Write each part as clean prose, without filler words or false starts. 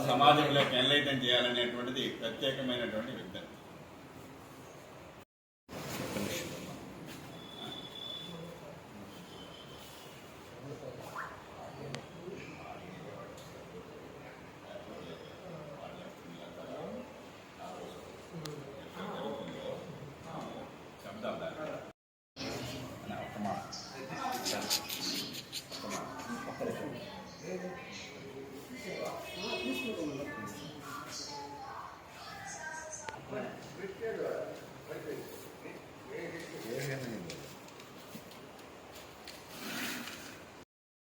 సమాజంలోకి ఎన్లైటన్ చేయాలనేటువంటిది ప్రత్యేకమైనటువంటి విజ్ఞప్తి.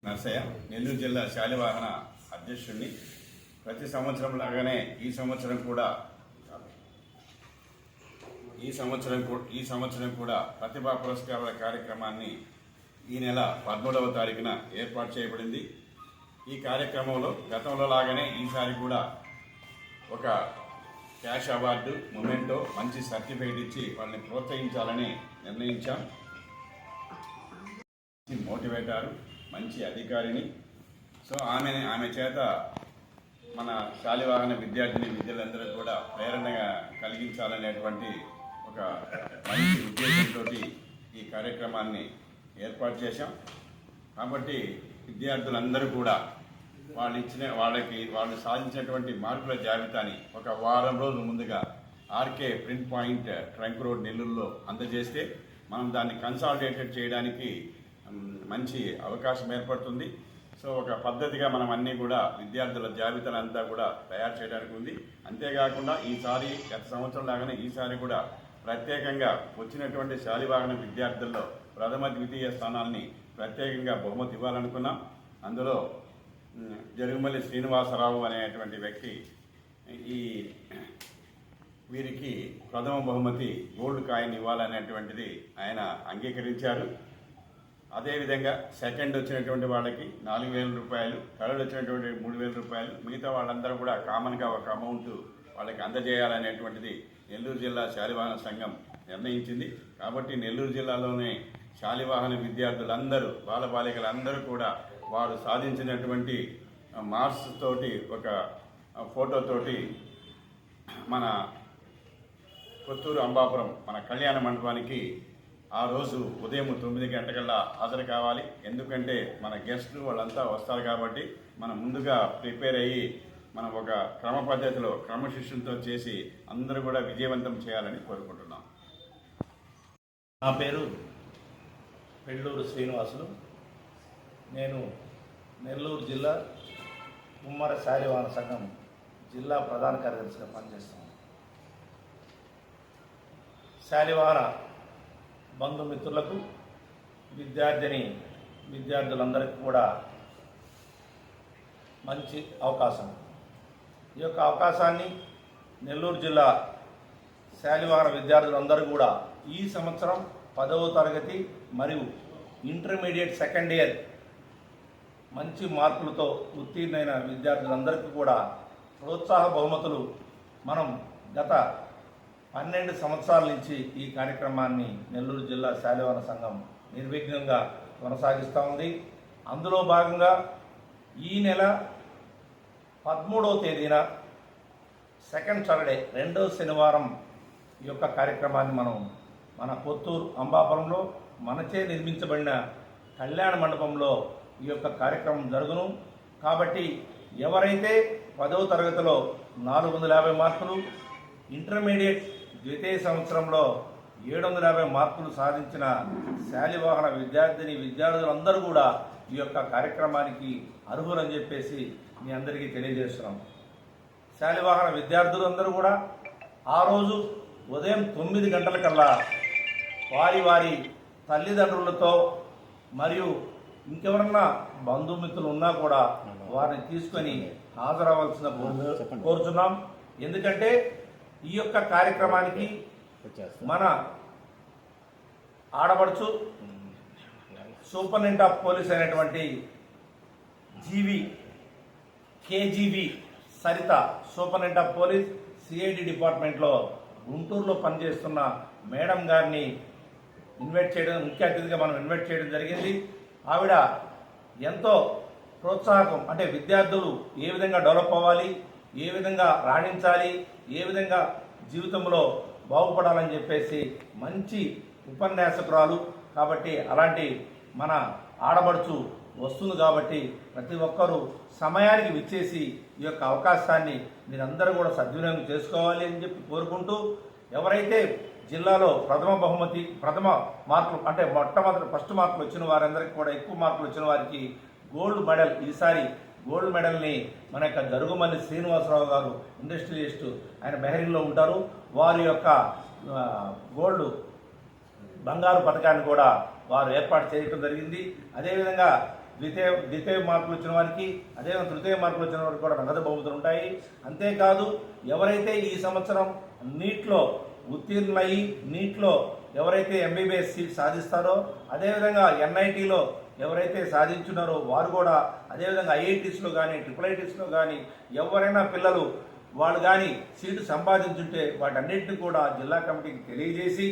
నర్సయ్య, నెల్లూరు జిల్లా శాలివాహన అధ్యక్షుడిని. ప్రతి సంవత్సరం లాగానే ఈ సంవత్సరం కూడా ప్రతిభా పురస్కారాల కార్యక్రమాన్ని ఈ నెల 13వ తారీఖున ఏర్పాటు చేయబడింది. ఈ కార్యక్రమంలో గతంలో లాగానే ఈసారి కూడా ఒక క్యాష్ అవార్డు, మొమెంటో, మంచి సర్టిఫికేట్ ఇచ్చి వాళ్ళని ప్రోత్సహించాలని నిర్ణయించాం. మోటివేటర్, మంచి అధికారిని. సో ఆమె చేత మన శాలివాహన విద్యార్థులందరూ కూడా ప్రేరణగా కలిగించాలనేటువంటి ఒక మంచి ఉద్దేశంతో ఈ కార్యక్రమాన్ని ఏర్పాటు చేశాం. కాబట్టి విద్యార్థులందరూ కూడా వాళ్ళు సాధించినటువంటి మార్కుల జాబితాని ఒక వారం రోజుల ముందుగా RK print point, trunk road, నెల్లూరులో అందజేస్తే మనం దాన్ని కన్సాలిడేటెడ్ చేయడానికి మంచి అవకాశం ఏర్పడుతుంది. సో ఒక పద్ధతిగా మనం అన్నీ కూడా విద్యార్థుల జాబితాలంతా కూడా తయారు చేయడానికి ఉంది. అంతేకాకుండా ఈసారి గత సంవత్సరం లాగానే ఈసారి కూడా ప్రత్యేకంగా వచ్చినటువంటి శాలివాహన విద్యార్థుల్లో ప్రథమ, ద్వితీయ స్థానాల్ని ప్రత్యేకంగా బహుమతి ఇవ్వాలనుకున్నాం. అందులో జరుగుమల్లి శ్రీనివాసరావు అనేటువంటి వ్యక్తి వీరికి ప్రథమ బహుమతి గోల్డ్ కాయిన్ ఇవ్వాలనేటువంటిది ఆయన అంగీకరించారు. అదేవిధంగా సెకండ్ వచ్చినటువంటి వాళ్ళకి 4,000 రూపాయలు, థర్డ్ వచ్చినటువంటి 3,000 రూపాయలు, మిగతా వాళ్ళందరూ కూడా కామన్గా ఒక అమౌంట్ వాళ్ళకి అందజేయాలనేటువంటిది నెల్లూరు జిల్లా శాలివాహన సంఘం నిర్ణయించింది. కాబట్టి నెల్లూరు జిల్లాలోనే శాలివాహన విద్యార్థులందరూ, బాలబాలికలందరూ కూడా వారు సాధించినటువంటి మార్క్స్ తోటి ఒక ఫోటోతోటి మన కొత్తూరు అంబాపురం మన కళ్యాణ మండపానికి ఆ రోజు ఉదయం 9 గంటకల్లా హాజరు కావాలి. ఎందుకంటే మన గెస్టులు వాళ్ళంతా వస్తారు కాబట్టి మనం ముందుగా ప్రిపేర్ అయ్యి మనం ఒక క్రమ పద్ధతిలో క్రమశిక్షణతో చేసి అందరూ కూడా విజయవంతం చేయాలని కోరుకుంటున్నాం. నా పేరు పెళ్ళూరు శ్రీనివాసులు. నేను నెల్లూరు జిల్లా ఉమ్మర శాలివాహన సంఘం జిల్లా ప్రధాన కార్యదర్శిగా పనిచేస్తాను. శాలివాహన బంధుమిత్రులకు, విద్యార్థులందరికీ కూడా మంచి అవకాశం. ఈ యొక్క అవకాశాన్ని నెల్లూరు జిల్లా శాలివాహన విద్యార్థులందరూ కూడా ఈ సంవత్సరం 10వ తరగతి మరియు ఇంటర్మీడియట్ సెకండ్ ఇయర్ మంచి మార్కులతో ఉత్తీర్ణైన విద్యార్థులందరికీ కూడా ప్రోత్సాహ బహుమతులు మనం గత 12 సంవత్సరాల నుంచి ఈ కార్యక్రమాన్ని నెల్లూరు జిల్లా శాలివాహన సంఘం నిర్విఘ్నంగా కొనసాగిస్తూ ఉంది. అందులో భాగంగా ఈ నెల 13వ తేదీన సెకండ్ సాటర్డే, 2వ శనివారం ఈ యొక్క కార్యక్రమాన్ని మనం మన కొత్తూరు అంబాపురంలో మనచే నిర్మించబడిన కళ్యాణ మండపంలో ఈ యొక్క కార్యక్రమం జరుగును. కాబట్టి ఎవరైతే 10వ తరగతిలో 450 మార్కులు, ఇంటర్మీడియట్ ద్వితీయ సంవత్సరంలో 750 మార్కులు సాధించిన శాలివాహన విద్యార్థులందరూ కూడా ఈ యొక్క కార్యక్రమానికి అర్హులని చెప్పేసి మీ అందరికీ తెలియజేస్తున్నాం. శాలివాహన విద్యార్థులందరూ కూడా ఆ రోజు ఉదయం 9 గంటలకల్లా వారి తల్లిదండ్రులతో మరియు ఇంకెవరన్నా బంధుమిత్రులు ఉన్నా కూడా వారిని తీసుకొని హాజరవ్వాల్సిన కోరుచున్నాం. ఎందుకంటే ఈ యొక్క కార్యక్రమానికి మన ఆడపడుచు సూపరింటెండెంట్ ఆఫ్ పోలీస్ అయినటువంటి K G V Saritha, superintendent of police, CID డిపార్ట్మెంట్లో గుంటూరులో పనిచేస్తున్న మేడం గారిని ఇన్వైట్ చేయడం, ముఖ్య అతిథిగా మనం ఇన్వైట్ చేయడం జరిగింది. ఆవిడ ఎంతో ప్రోత్సాహకం, అంటే విద్యార్థులు ఏ విధంగా డెవలప్ అవ్వాలి, ఏ విధంగా రాణించాలి, ఏ విధంగా జీవితంలో బాగుపడాలని చెప్పేసి మంచి ఉపన్యాసకురాలు. కాబట్టి అలాంటి మన ఆడబడుచు వస్తుంది కాబట్టి ప్రతి ఒక్కరూ సమయానికి విచ్చేసి ఈ యొక్క అవకాశాన్ని మీరందరూ కూడా సద్వినియోగం చేసుకోవాలి అని చెప్పి కోరుకుంటూ, ఎవరైతే జిల్లాలో ప్రథమ మార్కులు అంటే ఫస్ట్ మార్కులు వచ్చిన వారందరికీ కూడా ఎక్కువ మార్కులు వచ్చిన వారికి గోల్డ్ మెడల్, ఈసారి గోల్డ్ మెడల్ని మన యొక్క జరుగుమల్లి శ్రీనివాసరావు గారు ఇండస్ట్రియలిస్ట్, ఆయన బెహరీన్లో ఉంటారు, వారి యొక్క గోల్డ్ బంగారు పథకాన్ని కూడా వారు ఏర్పాటు చేయడం జరిగింది. అదేవిధంగా ద్వితీయ మార్కులు వచ్చిన వారికి, అదేవిధంగా తృతీయ మార్కులు వచ్చిన వారికి కూడా నగదు బహుమతులు ఉంటాయి. అంతేకాదు ఎవరైతే ఈ సంవత్సరం నీట్లో ఉత్తీర్ణులయ్యి నీట్లో ఎవరైతే ఎంబీబీఎస్ సీట్ సాధిస్తారో, అదేవిధంగా ఎన్ఐటీలో ఎవరైతే సాధించున్నారో వారు కూడా, అదేవిధంగా ఐఐటీస్లో కానీ ట్రిపుల్ కానీ ఎవరైనా పిల్లలు వాళ్ళు కానీ సీటు సంపాదించుంటే వాటన్నిటిని కూడా జిల్లా కమిటీకి తెలియజేసి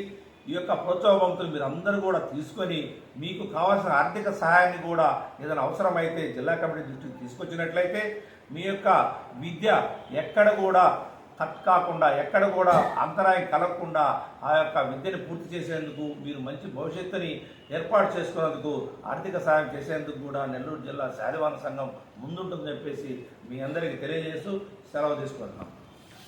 ఈ యొక్క ప్రోత్సాహవంతులు మీరు అందరూ కూడా తీసుకొని మీకు కావాల్సిన ఆర్థిక సహాయాన్ని కూడా ఏదైనా అవసరమైతే జిల్లా కమిటీ దృష్టికి తీసుకొచ్చినట్లయితే మీ యొక్క విద్య ఎక్కడ కూడా కట్ కాకుండా, ఎక్కడ కూడా అంతరాయం కలగకుండా ఆ యొక్క విద్యను పూర్తి చేసేందుకు, మీరు మంచి భవిష్యత్తుని ఏర్పాటు చేసుకునేందుకు, ఆర్థిక సహాయం చేసేందుకు కూడా నెల్లూరు జిల్లా శాలివాహన సంఘం ముందుంటుందని చెప్పేసి మీ అందరికీ తెలియజేస్తూ సెలవు తీసుకుంటున్నాం.